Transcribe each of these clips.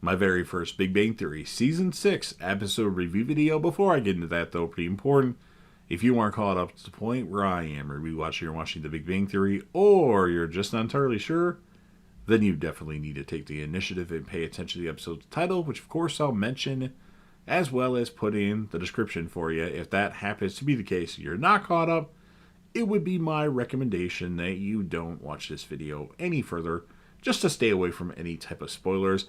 my very first Big Bang Theory Season 6 episode review video. Before I get into that, though, pretty important, if you aren't caught up to the point where I am, or rewatching or watching The Big Bang Theory, or you're just not entirely sure, then you definitely need to take the initiative and pay attention to the episode's title, which of course I'll mention, as well as put in the description for you. If that happens to be the case, you're not caught up, it would be my recommendation that you don't watch this video any further, just to stay away from any type of spoilers.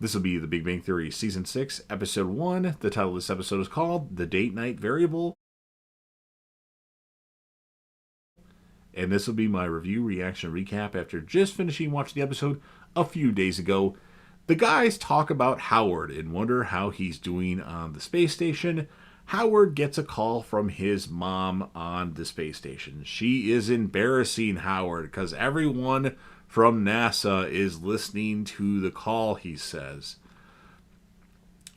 This will be The Big Bang Theory Season 6, Episode 1. The title of this episode is called The Date Night Variable. And this will be my review, reaction, recap after just finishing watching the episode a few days ago. The guys talk about Howard and wonder how he's doing on the space station. Howard gets a call from his mom on the space station. She is embarrassing Howard because everyone from NASA is listening to the call, he says.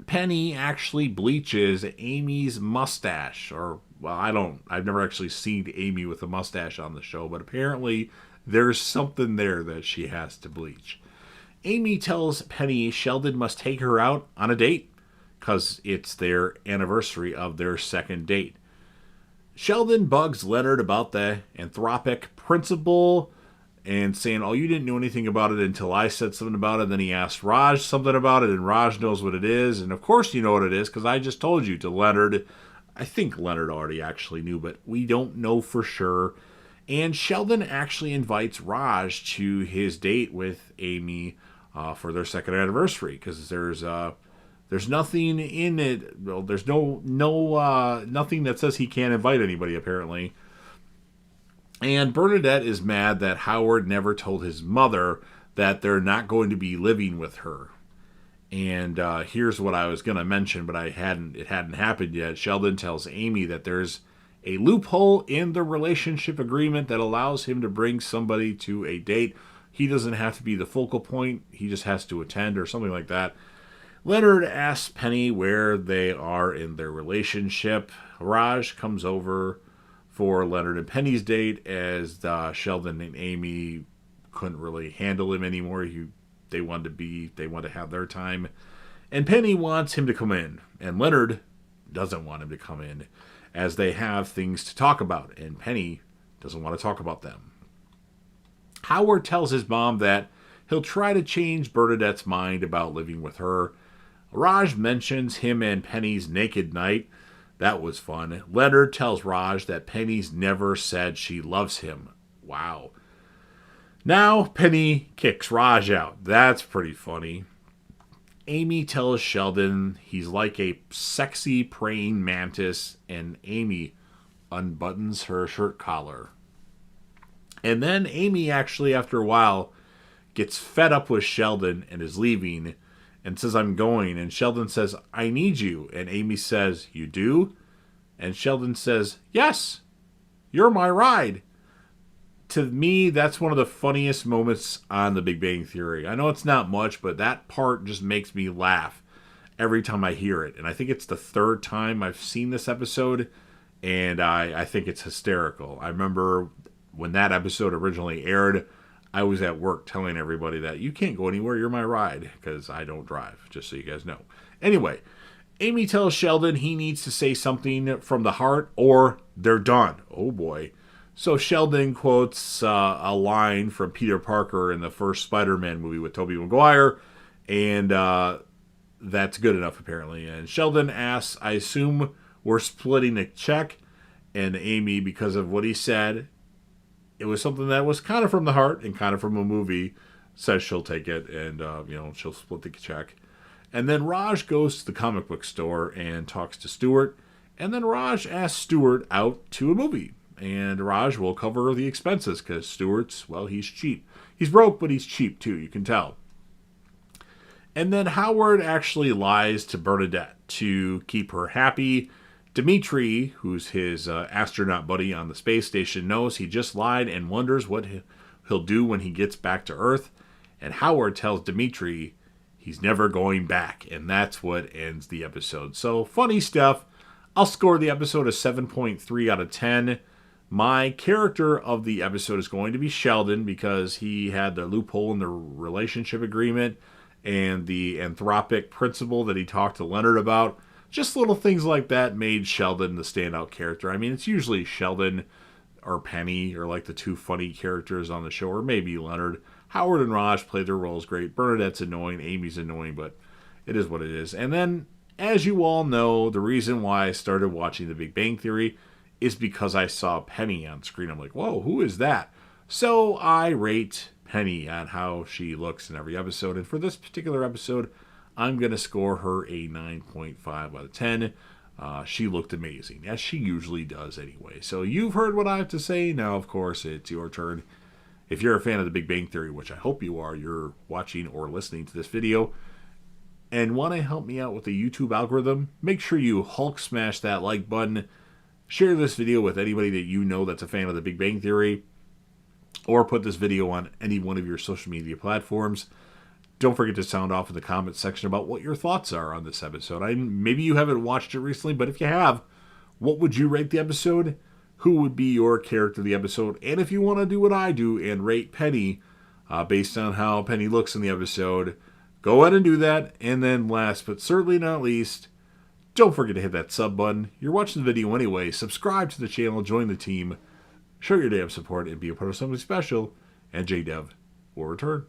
Penny actually bleaches Amy's mustache, or, well, I've never actually seen Amy with a mustache on the show, but apparently there's something there that she has to bleach. Amy tells Penny Sheldon must take her out on a date, because it's their anniversary of their second date. Sheldon bugs Leonard about the anthropic principle, and saying, oh, you didn't know anything about it until I said something about it. Then he asked Raj something about it, and Raj knows what it is. And of course you know what it is, because I just told you to Leonard. I think Leonard already actually knew, but we don't know for sure. And Sheldon actually invites Raj to his date with Amy for their second anniversary, because there's nothing in it. Well, there's nothing that says he can't invite anybody, apparently. And Bernadette is mad that Howard never told his mother that they're not going to be living with her. And here's what I was going to mention, but it hadn't happened yet. Sheldon tells Amy that there's a loophole in the relationship agreement that allows him to bring somebody to a date. He doesn't have to be the focal point. He just has to attend or something like that. Leonard asks Penny where they are in their relationship. Raj comes over for Leonard and Penny's date, as Sheldon and Amy couldn't really handle him anymore. They wanted to have their time. And Penny wants him to come in, and Leonard doesn't want him to come in, as they have things to talk about, and Penny doesn't want to talk about them. Howard tells his mom that he'll try to change Bernadette's mind about living with her. Raj mentions him and Penny's naked night. That was fun. Leonard tells Raj that Penny's never said she loves him. Wow. Now Penny kicks Raj out. That's pretty funny. Amy tells Sheldon he's like a sexy praying mantis, and Amy unbuttons her shirt collar. And then Amy actually, after a while, gets fed up with Sheldon and is leaving, and says, I'm going. And Sheldon says, I need you. And Amy says, you do? And Sheldon says, yes, you're my ride. To me, that's one of the funniest moments on The Big Bang Theory. I know it's not much, but that part just makes me laugh every time I hear it. And I think it's the third time I've seen this episode, and I think it's hysterical. I remember when that episode originally aired, I was at work telling everybody that you can't go anywhere, you're my ride, because I don't drive, just so you guys know. Anyway, Amy tells Sheldon he needs to say something from the heart or they're done. Oh boy. So Sheldon quotes a line from Peter Parker in the first Spider-Man movie with Tobey Maguire, and that's good enough apparently. And Sheldon asks, I assume we're splitting a check, and Amy, because of what he said, it was something that was kind of from the heart and kind of from a movie, says she'll take it, and she'll split the check. And then Raj goes to the comic book store and talks to Stuart, and then Raj asks Stuart out to a movie, and Raj will cover the expenses because Stuart's, well, he's cheap. He's broke, but he's cheap too, you can tell. And then Howard actually lies to Bernadette to keep her happy. Dimitri, who's his astronaut buddy on the space station, knows he just lied and wonders what he'll do when he gets back to Earth. And Howard tells Dimitri he's never going back, and that's what ends the episode. So, funny stuff. I'll score the episode a 7.3 out of 10. My character of the episode is going to be Sheldon, because he had the loophole in the relationship agreement, and the anthropic principle that he talked to Leonard about. Just little things like that made Sheldon the standout character. I mean, it's usually Sheldon or Penny or like the two funny characters on the show, or maybe Leonard. Howard and Raj played their roles great. Bernadette's annoying, Amy's annoying, but it is what it is. And then, as you all know, the reason why I started watching The Big Bang Theory is because I saw Penny on screen. I'm like, whoa, who is that? So I rate Penny on how she looks in every episode. And for this particular episode, I'm going to score her a 9.5 out of 10. She looked amazing, as she usually does anyway. So you've heard what I have to say. Now, of course, it's your turn. If you're a fan of The Big Bang Theory, which I hope you are, you're watching or listening to this video, and want to help me out with the YouTube algorithm, make sure you Hulk smash that like button. Share this video with anybody that you know that's a fan of The Big Bang Theory, or put this video on any one of your social media platforms. Don't forget to sound off in the comments section about what your thoughts are on this episode. Maybe you haven't watched it recently, but if you have, what would you rate the episode? Who would be your character of the episode? And if you want to do what I do and rate Penny based on how Penny looks in the episode, go ahead and do that. And then last but certainly not least, don't forget to hit that sub button. You're watching the video anyway. Subscribe to the channel, join the team, show your damn support, and be a part of something special. And JDev will return.